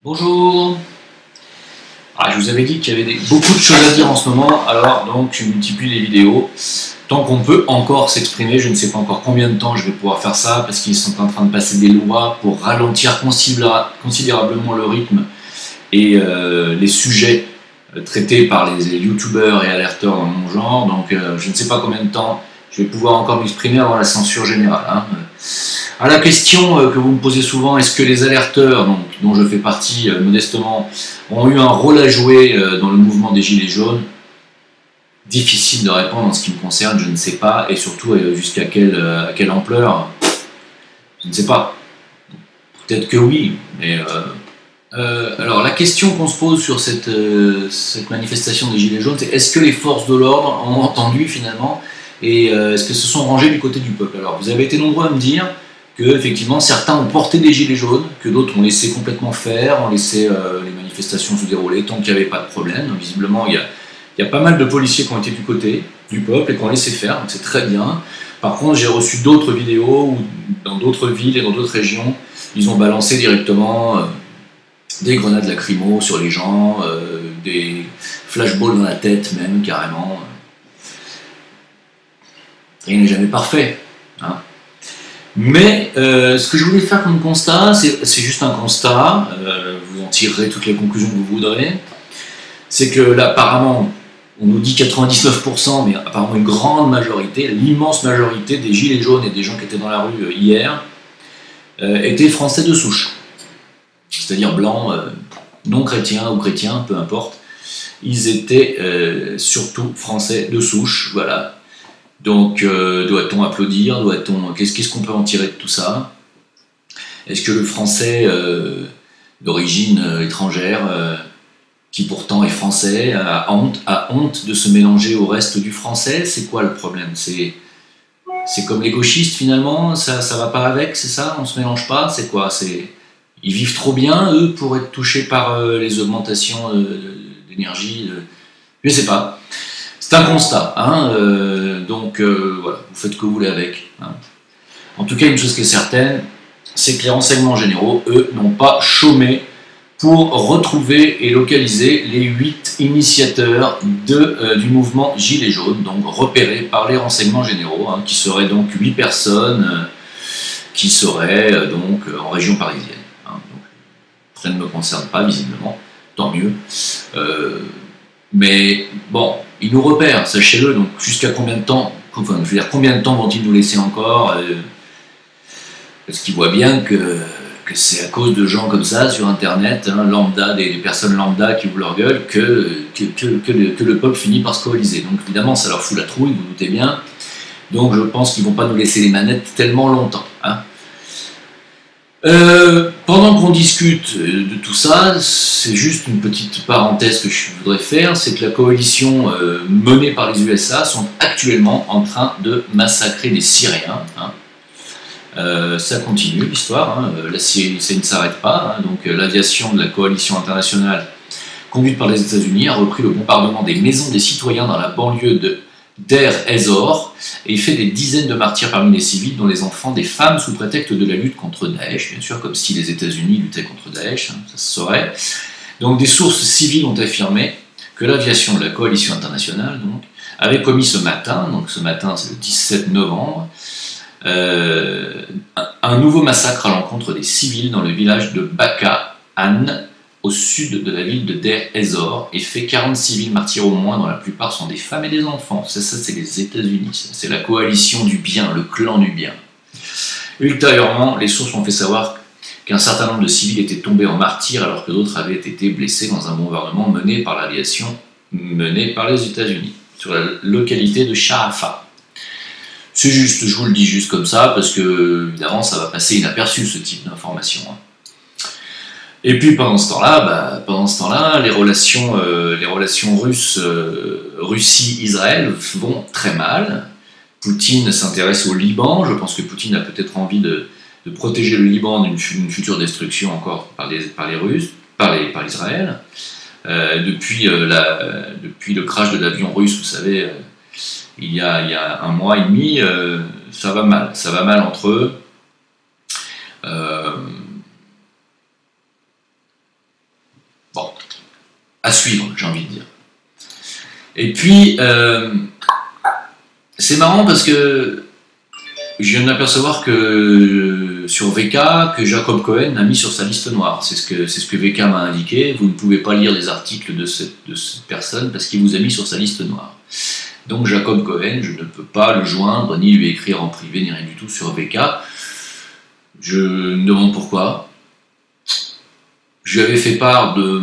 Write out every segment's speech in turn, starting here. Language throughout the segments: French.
Bonjour. Je vous avais dit qu'il y avait beaucoup de choses à dire en ce moment, alors donc je multiplie les vidéos. Tant qu'on peut encore s'exprimer, je ne sais pas encore combien de temps je vais pouvoir faire ça, parce qu'ils sont en train de passer des lois pour ralentir considérablement le rythme et les sujets traités par les youtubeurs et alerteurs dans mon genre, donc je ne sais pas combien de temps je vais pouvoir encore m'exprimer avant la censure générale. À la question que vous me posez souvent, est-ce que les alerteurs, dont je fais partie modestement, ont eu un rôle à jouer dans le mouvement des Gilets jaunes? Difficile de répondre en ce qui me concerne, je ne sais pas, et surtout jusqu'à quelle ampleur, je ne sais pas. Peut-être que oui, mais... alors la question qu'on se pose sur cette manifestation des Gilets jaunes, c'est est-ce que les forces de l'ordre ont entendu finalement, et est-ce que se sont rangées du côté du peuple? Alors vous avez été nombreux à me dire que effectivement certains ont porté des gilets jaunes, que d'autres ont laissé complètement faire, ont laissé les manifestations se dérouler tant qu'il n'y avait pas de problème. Donc, visiblement, il y a pas mal de policiers qui ont été du côté du peuple et qui ont laissé faire, donc c'est très bien. Par contre, j'ai reçu d'autres vidéos où dans d'autres villes et dans d'autres régions, ils ont balancé directement des grenades lacrymo sur les gens, des flashballs dans la tête même, carrément. Rien n'est jamais parfait. Mais ce que je voulais faire comme constat, c'est juste un constat, vous en tirerez toutes les conclusions que vous voudrez, c'est que là, apparemment, on nous dit 99%, mais apparemment une grande majorité, l'immense majorité des gilets jaunes et des gens qui étaient dans la rue hier, étaient français de souche. C'est-à-dire blancs, non chrétiens ou chrétiens, peu importe. Ils étaient surtout français de souche, voilà. Donc, doit-on applaudir? Qu'est-ce qu'on peut en tirer de tout ça? Est-ce que le français d'origine étrangère, qui pourtant est français, a honte de se mélanger au reste du français? C'est quoi le problème? C'est comme les gauchistes finalement? Ça va pas avec, c'est ça? On se mélange pas? C'est quoi? Ils vivent trop bien, eux, pour être touchés par les augmentations d'énergie? Je sais pas. C'est un constat, donc voilà, vous faites ce que vous voulez avec. En tout cas, une chose qui est certaine, c'est que les renseignements généraux, eux, n'ont pas chômé pour retrouver et localiser les 8 initiateurs du mouvement Gilets jaunes, donc repérés par les renseignements généraux, qui seraient donc 8 personnes qui seraient donc en région parisienne. Donc, ça ne me concerne pas, visiblement, tant mieux. Mais bon, ils nous repèrent, sachez-le, donc jusqu'à combien de temps, combien de temps vont-ils nous laisser encore parce qu'ils voient bien que c'est à cause de gens comme ça sur internet, lambda, des personnes lambda qui ouvrent leur gueule, que le peuple finit par se coaliser. Donc évidemment, ça leur fout la trouille, vous vous doutez bien. Donc je pense qu'ils ne vont pas nous laisser les manettes tellement longtemps. Pendant qu'on discute de tout ça, c'est juste une petite parenthèse que je voudrais faire, c'est que la coalition menée par les USA sont actuellement en train de massacrer des Syriens. Ça continue l'histoire, la Syrie, ça ne s'arrête pas, donc l'aviation de la coalition internationale conduite par les États-Unis a repris le bombardement des maisons des citoyens dans la banlieue de Deir ez-Zor et fait des dizaines de martyrs parmi les civils, dont les enfants, des femmes, sous prétexte de la lutte contre Daesh, bien sûr, comme si les États-Unis luttaient contre Daesh, ça se saurait. Donc des sources civiles ont affirmé que l'aviation de la coalition internationale avait commis ce matin c'est le 17 novembre, un nouveau massacre à l'encontre des civils dans le village de Baka An, au sud de la ville de Deir ez-Zor, et fait 40 civils martyrs au moins, dont la plupart sont des femmes et des enfants. Ça c'est les États-Unis, c'est la coalition du bien, le clan du bien. Ultérieurement, les sources ont fait savoir qu'un certain nombre de civils étaient tombés en martyrs, alors que d'autres avaient été blessés dans un bombardement mené par l'aviation menée par les États-Unis, sur la localité de Sharafa. C'est juste, je vous le dis juste comme ça, parce que évidemment ça va passer inaperçu ce type d'information. Et puis pendant ce temps-là, les relations Russie-Israël vont très mal. Poutine s'intéresse au Liban. Je pense que Poutine a peut-être envie de protéger le Liban d'une future destruction encore par Israël. Depuis le crash de l'avion russe, vous savez, il y a un mois et demi, ça va mal entre eux. à suivre, j'ai envie de dire. Et puis, c'est marrant parce que je viens d'apercevoir que sur VK, que Jacob Cohen a mis sur sa liste noire. C'est ce que VK m'a indiqué. Vous ne pouvez pas lire les articles de cette personne parce qu'il vous a mis sur sa liste noire. Donc Jacob Cohen, je ne peux pas le joindre, ni lui écrire en privé, ni rien du tout sur VK. Je me demande pourquoi. Je lui avais fait part de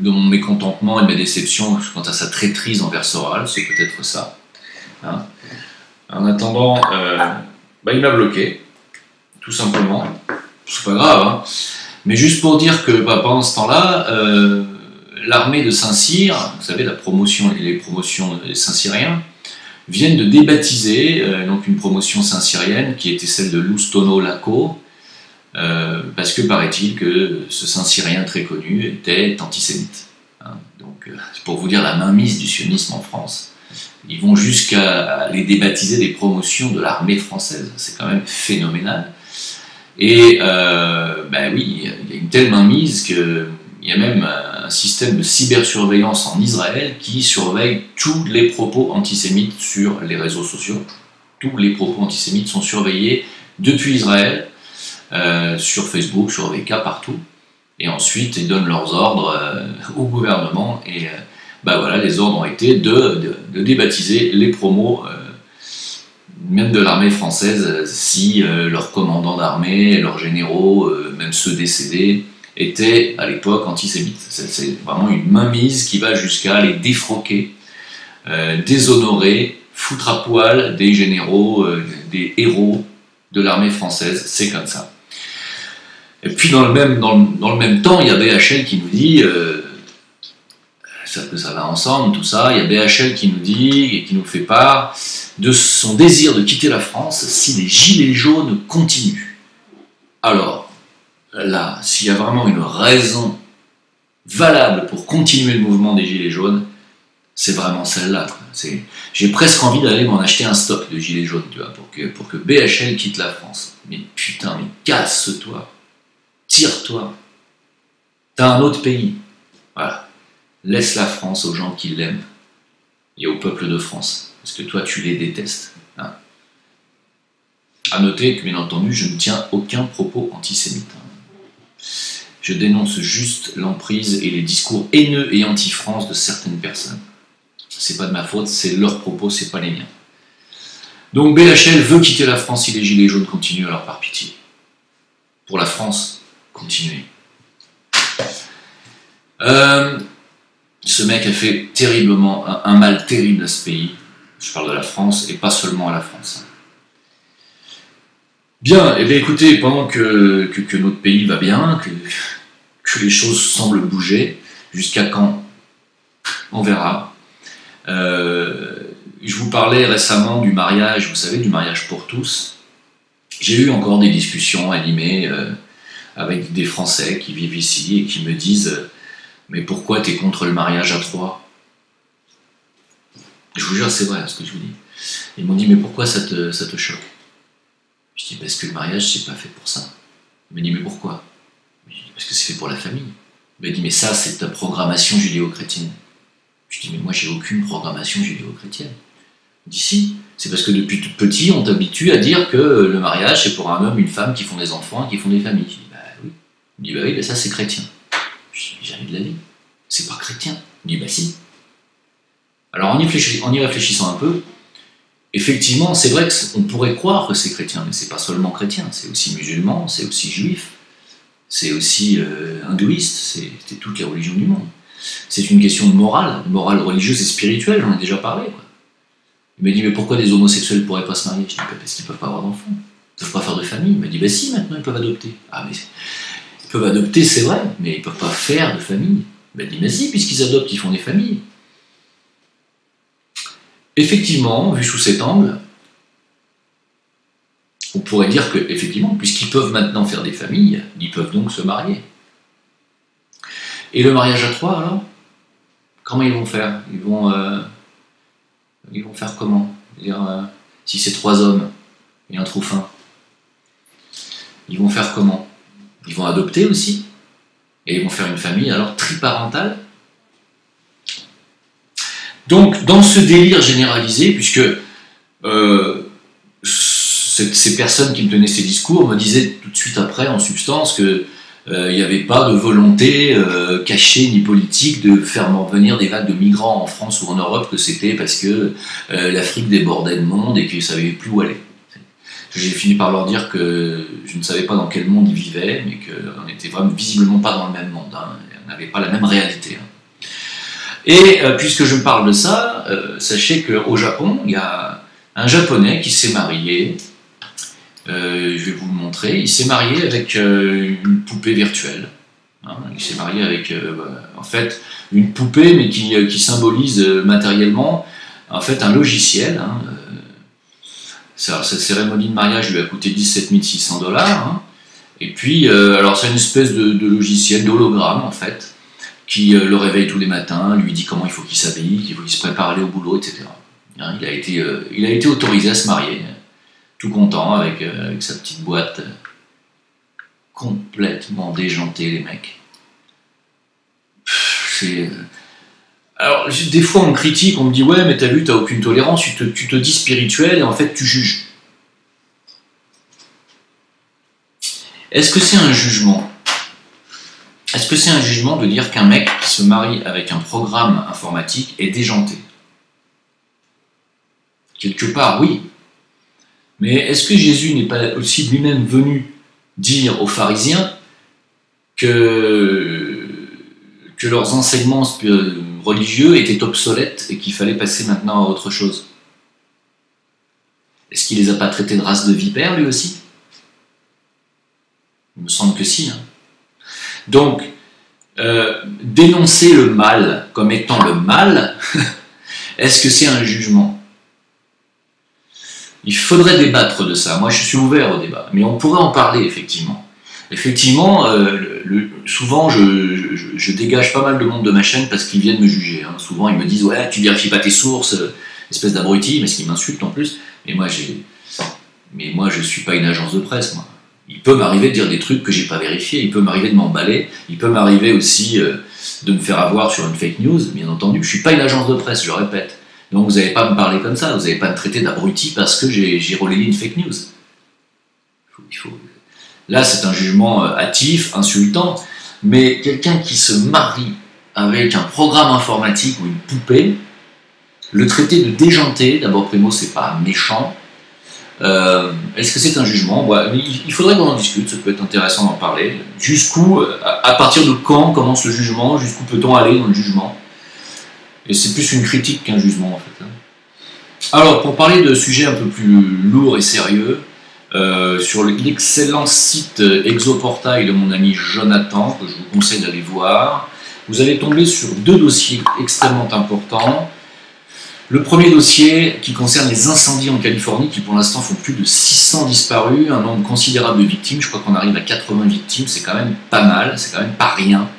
mon mécontentement et de mes déceptions quant à sa traîtrise envers Soral, c'est peut-être ça. Hein. En attendant, il m'a bloqué, tout simplement. C'est pas grave, hein. Mais juste pour dire que pendant ce temps-là, l'armée de Saint-Cyr, vous savez, les promotions des Saint-Cyriens, viennent de débaptiser donc une promotion saint-cyrienne qui était celle de Loustono Laco, parce que paraît-il que ce Saint-Cyrien très connu était antisémite. Hein. Donc, c'est pour vous dire la mainmise du sionisme en France. Ils vont jusqu'à aller débaptiser des promotions de l'armée française. C'est quand même phénoménal. Et oui, il y a une telle mainmise qu'il y a même un système de cybersurveillance en Israël qui surveille tous les propos antisémites sur les réseaux sociaux. Tous les propos antisémites sont surveillés depuis Israël, sur Facebook, sur VK, partout. Et ensuite, ils donnent leurs ordres au gouvernement. Et les ordres ont été de débaptiser les promos, même de l'armée française, si leurs commandants d'armée, leurs généraux, même ceux décédés, étaient à l'époque antisémites. C'est vraiment une mainmise qui va jusqu'à les défroquer, déshonorer, foutre à poil des généraux, des héros de l'armée française. C'est comme ça. Et puis dans le même temps, il y a BHL qui nous dit, que ça va ensemble, tout ça, il y a BHL qui nous dit et qui nous fait part de son désir de quitter la France si les gilets jaunes continuent. Alors, là, s'il y a vraiment une raison valable pour continuer le mouvement des gilets jaunes, c'est vraiment celle-là. J'ai presque envie d'aller m'en acheter un stock de gilets jaunes, tu vois, pour que BHL quitte la France. Mais putain, mais casse-toi, tire-toi, t'as un autre pays, voilà. Laisse la France aux gens qui l'aiment et au peuple de France, parce que toi tu les détestes. Hein. À noter que bien entendu je ne tiens aucun propos antisémite. Hein. Je dénonce juste l'emprise et les discours haineux et anti-France de certaines personnes. C'est pas de ma faute, c'est leurs propos, c'est pas les miens. Donc BHL veut quitter la France si les gilets jaunes continuent, alors par pitié. Pour la France, continuez. Ce mec a fait terriblement, un mal terrible à ce pays. Je parle de la France et pas seulement à la France. Bien, et bien écoutez, pendant que notre pays va bien, que les choses semblent bouger, jusqu'à quand? On verra. Je vous parlais récemment du mariage, vous savez, du mariage pour tous. J'ai eu encore des discussions animées avec des Français qui vivent ici et qui me disent mais pourquoi t'es contre le mariage à trois? Je vous jure, c'est vrai ce que je vous dis. Ils m'ont dit, mais pourquoi ça te choque? Je dis, parce que le mariage, c'est pas fait pour ça. Il m'a dit, mais pourquoi? Je dis, parce que c'est fait pour la famille. Il m'a dit, mais ça, c'est ta programmation judéo-chrétienne. Je dis, mais moi, j'ai aucune programmation judéo-chrétienne. Il dit, si, c'est parce que depuis tout petit, on t'habitue à dire que le mariage, c'est pour un homme, une femme qui font des enfants, qui font des familles. Je dis, bah oui. Il me dit, bah oui, bah ça, c'est chrétien. Je dis, mais jamais de la vie, c'est pas chrétien. Il me dit, bah si. Alors en y réfléchissant un peu, effectivement, c'est vrai qu'on pourrait croire que c'est chrétien, mais c'est pas seulement chrétien, c'est aussi musulman, c'est aussi juif, c'est aussi hindouiste, c'est toutes les religions du monde. C'est une question de morale religieuse et spirituelle, j'en ai déjà parlé. Quoi. Il m'a dit, mais pourquoi les homosexuels pourraient pas se marier? Je dis, parce qu'ils peuvent pas avoir d'enfants, ils peuvent pas faire de famille. Il m'a dit, bah si, maintenant ils peuvent adopter. Ah mais ils peuvent adopter, c'est vrai, mais ils peuvent pas faire de famille. Il m'a dit, mais si, puisqu'ils adoptent, ils font des familles. Effectivement, vu sous cet angle, on pourrait dire que, effectivement, puisqu'ils peuvent maintenant faire des familles, ils peuvent donc se marier. Et le mariage à trois, alors? Comment ils vont faire? Ils vont faire comment? Si c'est trois hommes et un trou fin, ils vont faire comment? Ils vont adopter aussi? Et ils vont faire une famille, alors, triparentale? Donc, dans ce délire généralisé, puisque ces personnes qui me tenaient ces discours me disaient tout de suite après, en substance, que il n'y avait pas de volonté cachée ni politique de faire venir des vagues de migrants en France ou en Europe, que c'était parce que l'Afrique débordait de monde et qu'ils ne savaient plus où aller. J'ai fini par leur dire que je ne savais pas dans quel monde ils vivaient, mais qu'on n'était vraiment visiblement pas dans le même monde, hein, on n'avait pas la même réalité. Hein. Et puisque je parle de ça, sachez qu'au Japon, il y a un Japonais qui s'est marié, je vais vous le montrer, il s'est marié avec une poupée virtuelle. Hein, il s'est marié avec, en fait, une poupée, mais qui symbolise matériellement, en fait, un logiciel. Hein, cette cérémonie de mariage lui a coûté 17 600 $. Hein, et puis, alors c'est une espèce de logiciel, d'hologramme, en fait, qui le réveille tous les matins, lui dit comment il faut qu'il s'habille, qu'il faut qu'il se prépare à aller au boulot, etc. Hein, il a été autorisé à se marier, tout content, avec sa petite boîte, complètement déjanté, les mecs. Alors, des fois on me critique, on me dit ouais, mais t'as vu, t'as aucune tolérance, tu te dis spirituel et en fait tu juges. Est-ce que c'est un jugement ? Est-ce que c'est un jugement de dire qu'un mec qui se marie avec un programme informatique est déjanté ? Quelque part, oui. Mais est-ce que Jésus n'est pas aussi lui-même venu dire aux pharisiens que leurs enseignements religieux étaient obsolètes et qu'il fallait passer maintenant à autre chose? Est-ce qu'il les a pas traités de race de vipères, lui aussi? Il me semble que si. Hein. Donc, dénoncer le mal comme étant le mal, est-ce que c'est un jugement? Il faudrait débattre de ça. Moi, je suis ouvert au débat, mais on pourrait en parler, effectivement. Effectivement, souvent, je dégage pas mal de monde de ma chaîne parce qu'ils viennent me juger. Hein. Souvent, ils me disent « Ouais, tu vérifies pas tes sources, espèce d'abruti », mais ce qui m'insulte en plus. Mais moi, je suis pas une agence de presse, moi. Il peut m'arriver de dire des trucs que j'ai pas vérifiés, il peut m'arriver de m'emballer, il peut m'arriver aussi de me faire avoir sur une fake news, bien entendu. Je suis pas une agence de presse, je le répète. Donc vous n'allez pas me parler comme ça, vous n'allez pas me traiter d'abruti parce que j'ai relayé une fake news. Là, c'est un jugement hâtif, insultant, mais quelqu'un qui se marie avec un programme informatique ou une poupée, le traiter de déjanté, d'abord primo, c'est pas méchant. Est-ce que c'est un jugement? Il faudrait qu'on en discute, ça peut être intéressant d'en parler. Jusqu'où, à partir de quand commence le jugement? Jusqu'où peut-on aller dans le jugement? Et c'est plus une critique qu'un jugement, en fait. Alors, pour parler de sujets un peu plus lourds et sérieux, sur l'excellent site Exoportail de mon ami Jonathan, que je vous conseille d'aller voir, vous allez tomber sur deux dossiers extrêmement importants. Le premier dossier qui concerne les incendies en Californie, qui pour l'instant font plus de 600 disparus, un nombre considérable de victimes, je crois qu'on arrive à 80 victimes, c'est quand même pas mal, c'est quand même pas rien.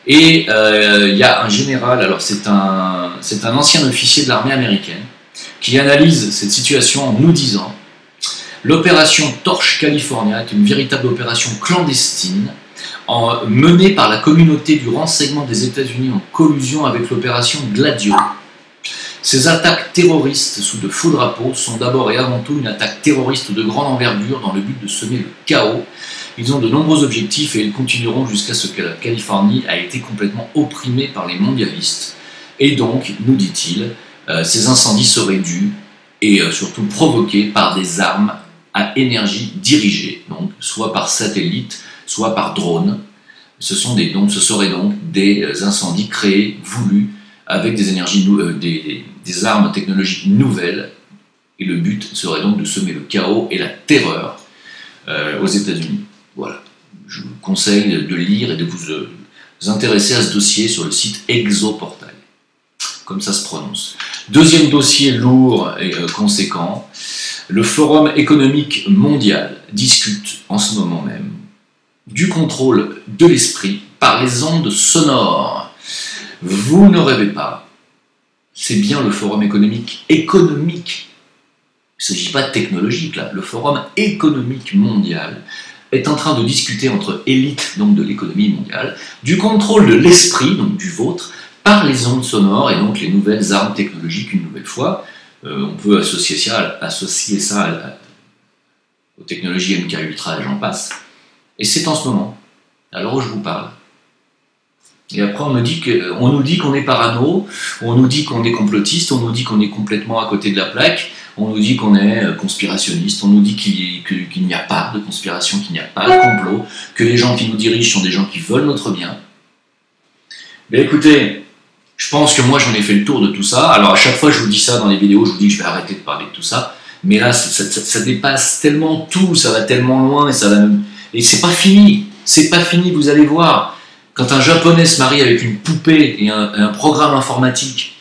Et il y a un général, alors c'est un ancien officier de l'armée américaine, qui analyse cette situation en nous disant: l'opération Torch California est une véritable opération clandestine, menée par la communauté du renseignement des États-Unis en collusion avec l'opération Gladio. Ces attaques terroristes sous de faux drapeaux sont d'abord et avant tout une attaque terroriste de grande envergure dans le but de semer le chaos. Ils ont de nombreux objectifs et ils continueront jusqu'à ce que la Californie a été complètement opprimée par les mondialistes. Et donc, nous dit-il, ces incendies seraient dus et surtout provoqués par des armes à énergie dirigée, donc soit par satellite, soit par drone. Ce seraient donc des incendies créés, voulus, avec des énergies, des armes technologiques nouvelles, et le but serait donc de semer le chaos et la terreur aux États-Unis. Voilà. Je vous conseille de lire et de vous intéresser à ce dossier sur le site Exoportail, comme ça se prononce. Deuxième dossier lourd et conséquent, le Forum économique mondial discute en ce moment même du contrôle de l'esprit par les ondes sonores. Vous ne rêvez pas, c'est bien le Forum économique. Il ne s'agit pas de technologique là, le Forum économique mondial est en train de discuter entre élites donc de l'économie mondiale du contrôle de l'esprit, donc du vôtre, par les ondes sonores et donc les nouvelles armes technologiques une nouvelle fois. On peut associer ça aux technologies MK Ultra et j'en passe. Et c'est en ce moment, à l'heure où je vous parle. Et après on nous dit qu'on est parano, on nous dit qu'on est complotiste, on nous dit qu'on est complètement à côté de la plaque, on nous dit qu'on est conspirationniste, on nous dit qu'il n'y a pas de conspiration, qu'il n'y a pas de complot, que les gens qui nous dirigent sont des gens qui veulent notre bien. Mais écoutez, je pense que moi j'en ai fait le tour de tout ça. Alors à chaque fois je vous dis ça dans les vidéos, je vous dis que je vais arrêter de parler de tout ça. Mais là ça dépasse tellement tout, ça va tellement loin et c'est pas fini. C'est pas fini, vous allez voir. Quand un japonais se marie avec une poupée et un programme informatique,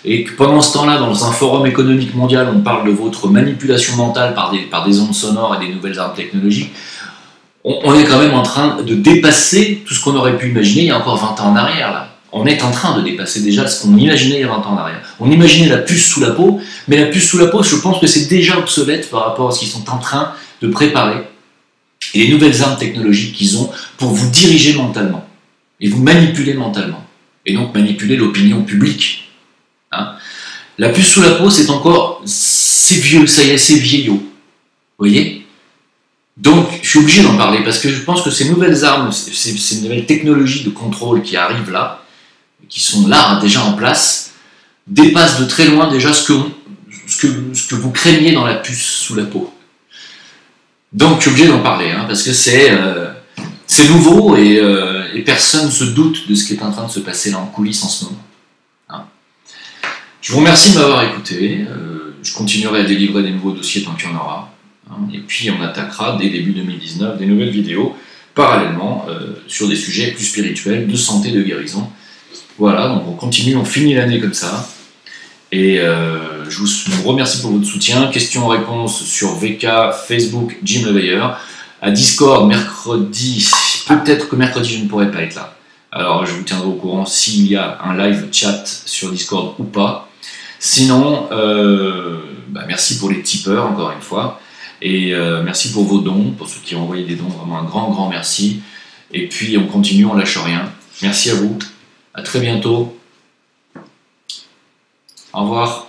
et que pendant ce temps-là, dans un forum économique mondial, on parle de votre manipulation mentale par des ondes sonores et des nouvelles armes technologiques, on est quand même en train de dépasser tout ce qu'on aurait pu imaginer il y a encore 20 ans en arrière. Là. On est en train de dépasser déjà ce qu'on imaginait il y a 20 ans en arrière. On imaginait la puce sous la peau, mais la puce sous la peau, je pense que c'est déjà obsolète par rapport à ce qu'ils sont en train de préparer et les nouvelles armes technologiques qu'ils ont pour vous diriger mentalement et vous manipuler mentalement et donc manipuler l'opinion publique. Hein. La puce sous la peau, c'est vieux, ça y est, c'est vieillot. Vous voyez ? Donc, je suis obligé d'en parler parce que je pense que ces nouvelles armes, ces nouvelles technologies de contrôle qui arrivent là, qui sont là, déjà en place, dépassent de très loin déjà ce que vous craignez dans la puce sous la peau. Donc, je suis obligé d'en parler parce que c'est nouveau et personne ne se doute de ce qui est en train de se passer là en coulisses en ce moment. Hein. Je vous remercie de m'avoir écouté. Je continuerai à délivrer des nouveaux dossiers tant qu'il y en aura. Et puis on attaquera dès début 2019 des nouvelles vidéos parallèlement sur des sujets plus spirituels, de santé, de guérison. Voilà, donc on continue, on finit l'année comme ça. Et je vous remercie pour votre soutien. Questions-réponses sur VK, Facebook, Jim Le Veilleur. À Discord, mercredi, peut-être que mercredi je ne pourrai pas être là. Alors je vous tiendrai au courant s'il y a un live chat sur Discord ou pas. Sinon, merci pour les tipeurs encore une fois. Et merci pour vos dons, pour ceux qui ont envoyé des dons, vraiment un grand merci. Et puis on continue, on lâche rien. Merci à vous, à très bientôt. Au revoir.